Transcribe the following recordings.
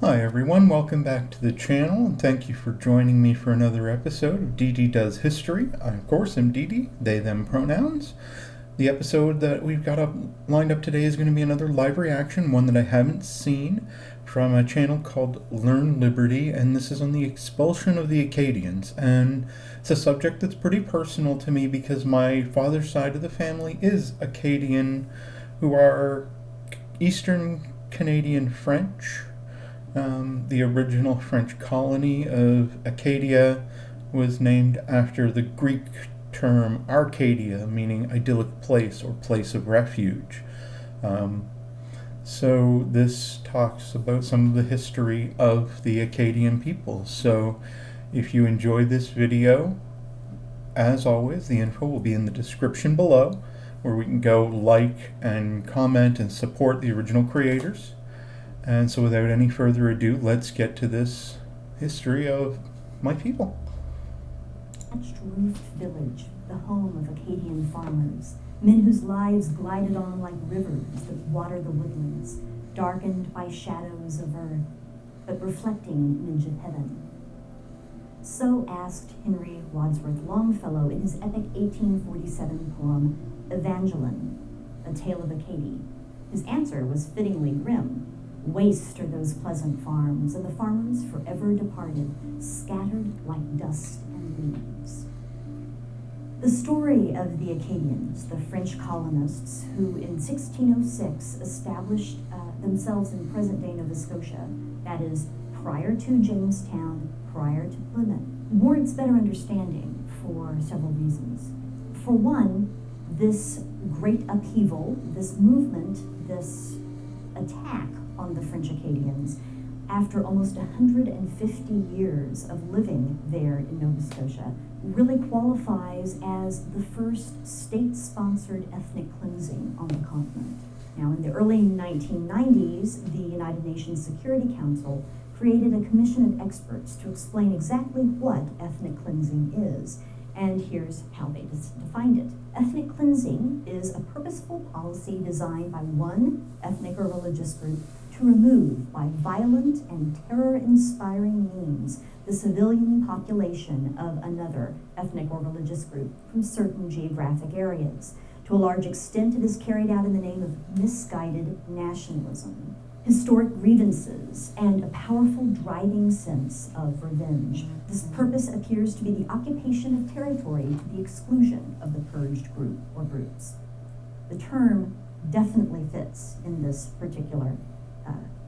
Hi everyone, welcome back to the channel and thank you for joining me for another episode of DeeDee Does History. I of course am DeeDee, they them pronouns. The episode that we've got lined up today is going to be another live reaction, one that I haven't seen, from a channel called Learn Liberty, and this is on the expulsion of the Acadians. And it's a subject that's pretty personal to me because my father's side of the family is Acadian, who are Eastern Canadian French. The original French colony of Acadia was named after the Greek term Arcadia, meaning idyllic place or place of refuge. So this talks about some of the history of the Acadian people. So if you enjoyed this video, as always, the info will be in the description below, where we can go like and comment and support the original creators. And so without any further ado, let's get to this history of my people. Thatched roofed village, the home of Acadian farmers, men whose lives glided on like rivers that water the woodlands, darkened by shadows of earth, but reflecting an image of heaven. So asked Henry Wadsworth Longfellow in his epic 1847 poem, Evangeline, A Tale of Acadie. His answer was fittingly grim. Waste are those pleasant farms, and the farmers forever departed, scattered like dust and leaves. The story of the Acadians, the French colonists who in 1606 established themselves in present-day Nova Scotia, that is, prior to Jamestown, prior to Plymouth, warrants better understanding for several reasons. For one, this great upheaval, this movement, this attack on the French Acadians, after almost 150 years of living there in Nova Scotia, really qualifies as the first state-sponsored ethnic cleansing on the continent. Now, in the early 1990s, the United Nations Security Council created a commission of experts to explain exactly what ethnic cleansing is, and here's how they defined it. Ethnic cleansing is a purposeful policy designed by one ethnic or religious group to remove, by violent and terror-inspiring means, the civilian population of another ethnic or religious group from certain geographic areas. To a large extent, it is carried out in the name of misguided nationalism, historic grievances, and a powerful driving sense of revenge. This purpose appears to be the occupation of territory to the exclusion of the purged group or groups. The term definitely fits in this particular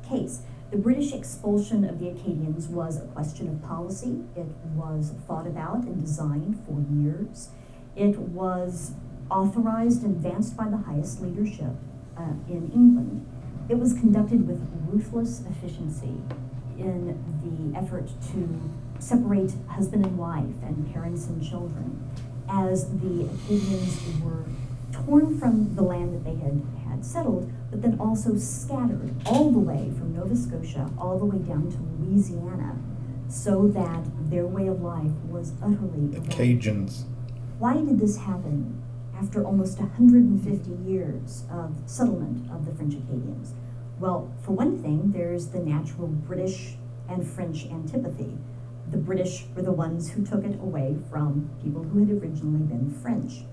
case. The British expulsion of the Acadians was a question of policy. It was thought about and designed for years. It was authorized and advanced by the highest leadership in England. It was conducted with ruthless efficiency in the effort to separate husband and wife and parents and children, as the Acadians were torn from the land that they had settled, but then also scattered all the way from Nova Scotia all the way down to Louisiana, so that their way of life was utterly irrelevant. Acadians. Why did this happen after almost 150 years of settlement of the French Acadians? Well, for one thing, there's the natural British and French antipathy. The British were the ones who took it away from people who had originally been French.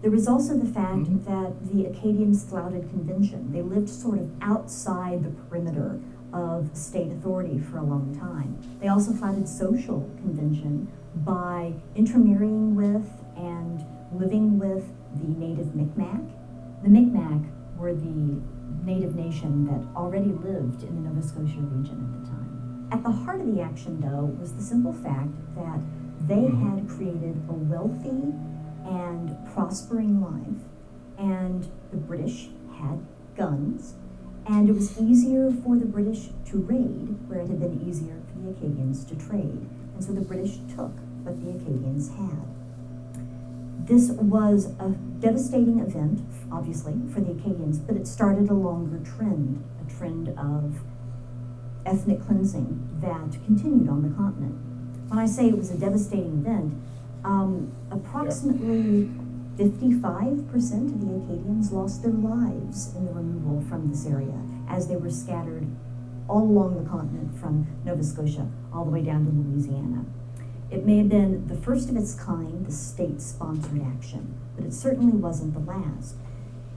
There was also the fact that the Acadians flouted convention. They lived sort of outside the perimeter of state authority for a long time. They also flouted social convention by intermarrying with and living with the native Micmac. The Micmac were the native nation that already lived in the Nova Scotia region at the time. At the heart of the action, though, was the simple fact that they had created a wealthy and prospering life, and the British had guns, and it was easier for the British to raid where it had been easier for the Acadians to trade, and so the British took what the Acadians had. This was a devastating event, obviously, for the Acadians, but it started a longer trend, a trend of ethnic cleansing that continued on the continent. When I say it was a devastating event, approximately 55% of the Acadians lost their lives in the removal from this area as they were scattered all along the continent from Nova Scotia all the way down to Louisiana. It may have been the first of its kind, the state-sponsored action, but it certainly wasn't the last.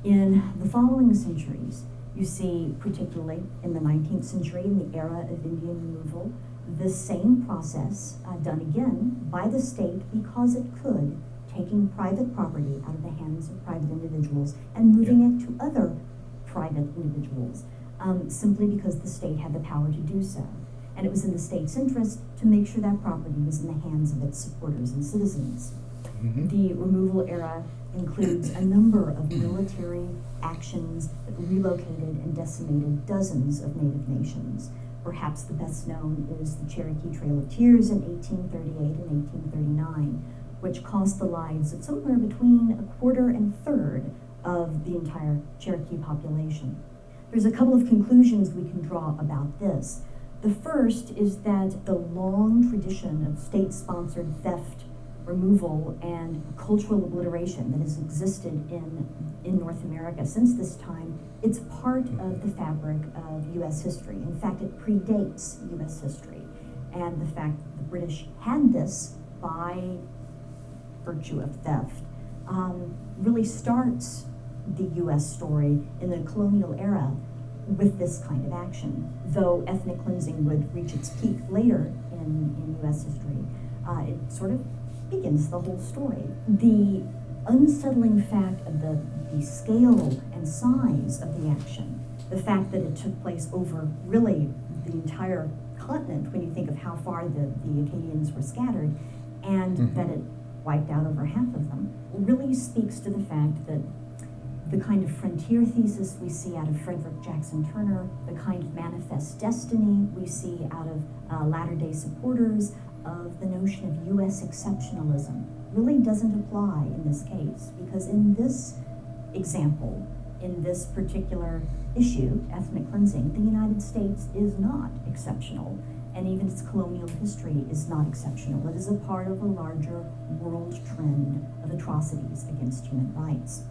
In the following centuries, you see, particularly in the 19th century, in the era of Indian removal, the same process done again by the state because it could, taking private property out of the hands of private individuals and moving it to other private individuals, simply because the state had the power to do so. And it was in the state's interest to make sure that property was in the hands of its supporters and citizens. Mm-hmm. The removal era includes a number of military actions that relocated and decimated dozens of native nations. Perhaps the best known is the Cherokee Trail of Tears in 1838 and 1839, which cost the lives of somewhere between a quarter and a third of the entire Cherokee population. There's a couple of conclusions we can draw about this. The first is that the long tradition of state-sponsored theft, removal, and cultural obliteration that has existed in North America since this time, it's part of the fabric of U.S. history. In fact, it predates U.S. history. And the fact that the British had this by virtue of theft really starts the U.S. story in the colonial era with this kind of action. Though ethnic cleansing would reach its peak later in U.S. history, it sort of begins the whole story. The unsettling fact of the scale and size of the action, the fact that it took place over really the entire continent when you think of how far the Acadians were scattered, and that it wiped out over half of them, really speaks to the fact that the kind of frontier thesis we see out of Frederick Jackson Turner, the kind of manifest destiny we see out of latter-day supporters of the notion of U.S. exceptionalism really doesn't apply in this case, because in this example, in this particular issue, ethnic cleansing, the United States is not exceptional, and even its colonial history is not exceptional. It is a part of a larger world trend of atrocities against human rights.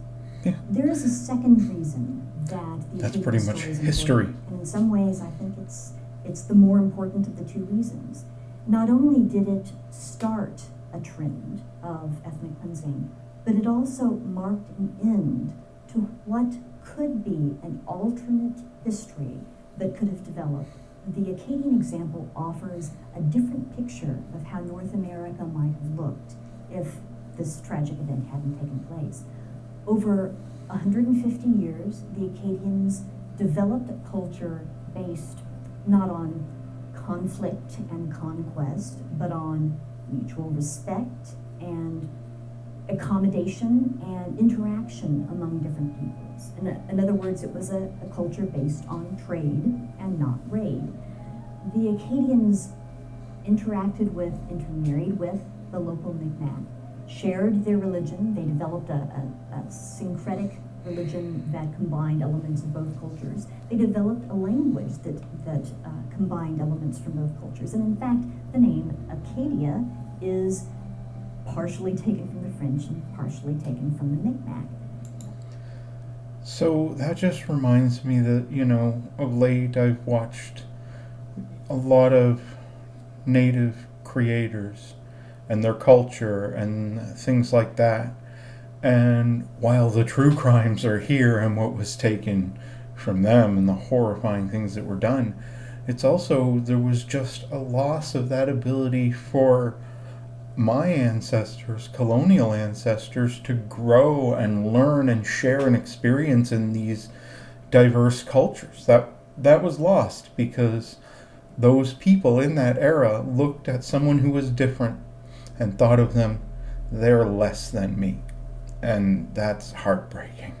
Yeah. There is a second reason that the That's Acadian pretty much story is history. important, and in some ways I think it's the more important of the two reasons. Not only did it start a trend of ethnic cleansing, but it also marked an end to what could be an alternate history that could have developed. The Acadian example offers a different picture of how North America might have looked if this tragic event hadn't taken place. Over 150 years, the Acadians developed a culture based not on conflict and conquest, but on mutual respect and accommodation and interaction among different peoples. In other words, it was a culture based on trade and not raid. The Acadians interacted with, intermarried with the local Mi'kmaq, shared their religion. They developed a syncretic religion that combined elements of both cultures. They developed a language that combined elements from both cultures. And in fact, the name Acadia is partially taken from the French and partially taken from the Mi'kmaq. So that just reminds me that, of late I've watched a lot of native creators and their culture and things like that. And while the true crimes are here and what was taken from them and the horrifying things that were done, it's also, there was just a loss of that ability for my ancestors, colonial ancestors, to grow and learn and share an experience in these diverse cultures. That was lost because those people in that era looked at someone who was different and thought of them, they're less than me. And that's heartbreaking.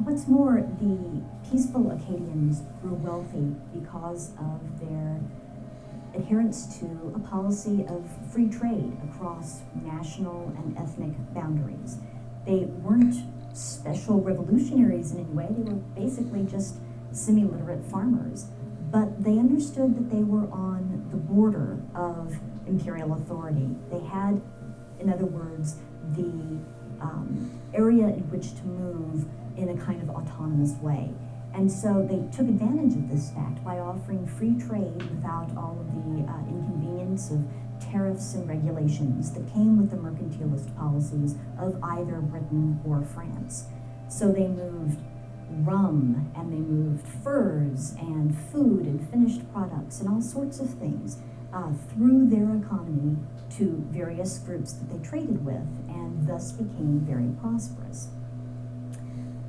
What's more, the peaceful Acadians grew wealthy because of their adherence to a policy of free trade across national and ethnic boundaries. They weren't special revolutionaries in any way. They were basically just semi-literate farmers. But they understood that they were on the border of imperial authority. They had, in other words, the area in which to move in a kind of autonomous way. And so they took advantage of this fact by offering free trade without all of the inconvenience of tariffs and regulations that came with the mercantilist policies of either Britain or France. So they moved rum, and they moved furs and food and finished products and all sorts of things through their economy to various groups that they traded with, and thus became very prosperous.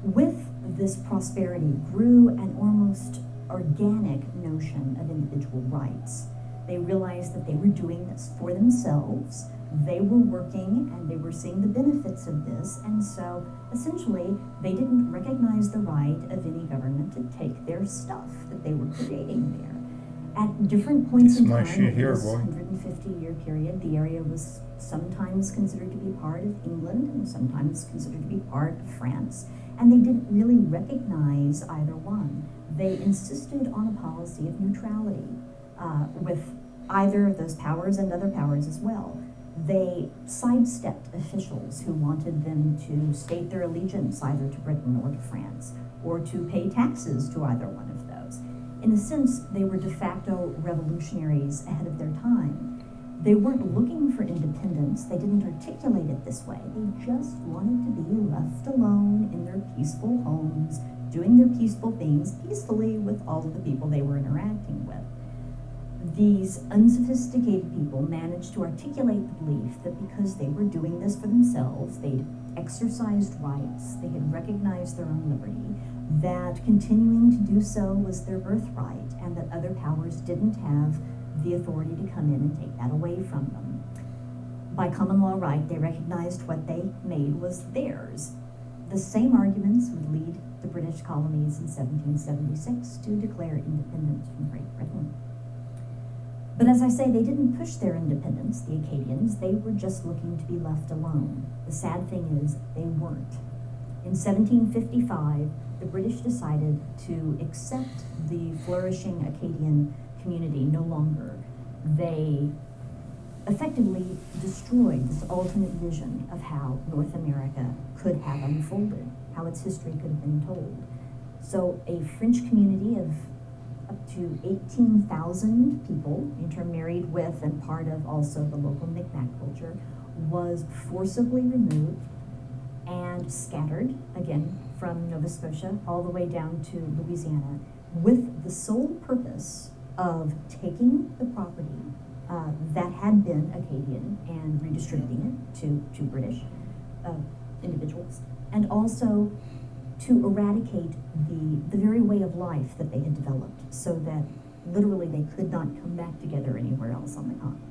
With this prosperity grew an almost organic notion of individual rights. They realized that they were doing this for themselves. They were working and they were seeing the benefits of this, and so essentially they didn't recognize the right of any government to take their stuff that they were creating there. At different points in time in this 150-year period, the area was sometimes considered to be part of England and sometimes considered to be part of France, and they didn't really recognize either one. They insisted on a policy of neutrality with either of those powers and other powers as well. They sidestepped officials who wanted them to state their allegiance either to Britain or to France, or to pay taxes to either one of those. In a sense, they were de facto revolutionaries ahead of their time. They weren't looking for independence. They didn't articulate it this way. They just wanted to be left alone in their peaceful homes, doing their peaceful things peacefully with all of the people they were interacting with. These unsophisticated people managed to articulate the belief that because they were doing this for themselves, they'd exercised rights, they had recognized their own liberty, that continuing to do so was their birthright, and that other powers didn't have the authority to come in and take that away from them. By common law right, they recognized what they made was theirs. The same arguments would lead the British colonies in 1776 to declare independence from Great Britain. But as I say, they didn't push their independence, the Acadians. They were just looking to be left alone. The sad thing is, they weren't. In 1755, the British decided to accept the flourishing Acadian community no longer. They effectively destroyed this ultimate vision of how North America could have unfolded, how its history could have been told. So a French community of up to 18,000 people, intermarried with and part of also the local Micmac culture, was forcibly removed and scattered, again, from Nova Scotia all the way down to Louisiana, with the sole purpose of taking the property that had been Acadian and redistributing it to British individuals, and also to eradicate the very way of life that they had developed, so that literally they could not come back together anywhere else on the continent.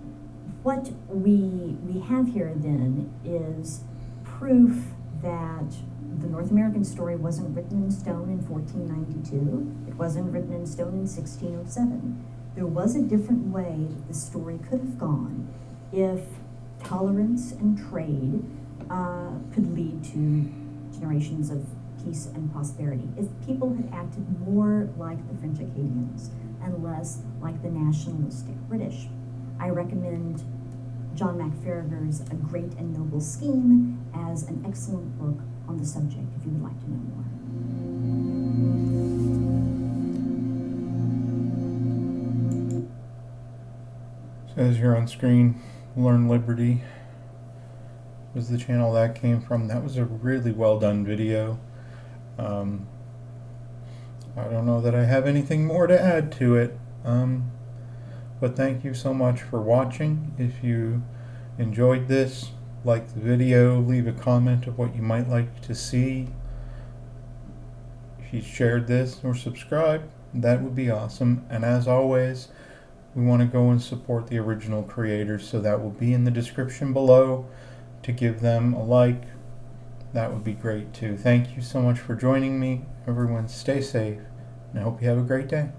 What we have here then is proof that the North American story wasn't written in stone in 1492. It wasn't written in stone in 1607. There was a different way that the story could have gone if tolerance and trade could lead to generations of peace and prosperity. If people had acted more like the French Acadians and less like the nationalistic British. I recommend John MacFarrager's A Great and Noble Scheme as an excellent book on the subject if you would like to know more. So as you're on screen, Learn Liberty was the channel that came from. That was a really well done video. I don't know that I have anything more to add to it, but thank you so much for watching. If you enjoyed this, like the video, leave a comment of what you might like to see. If you shared this or subscribed, that would be awesome. And as always, we want to go and support the original creators, so that will be in the description below to give them a like. That would be great too. Thank you so much for joining me. Everyone stay safe, and I hope you have a great day.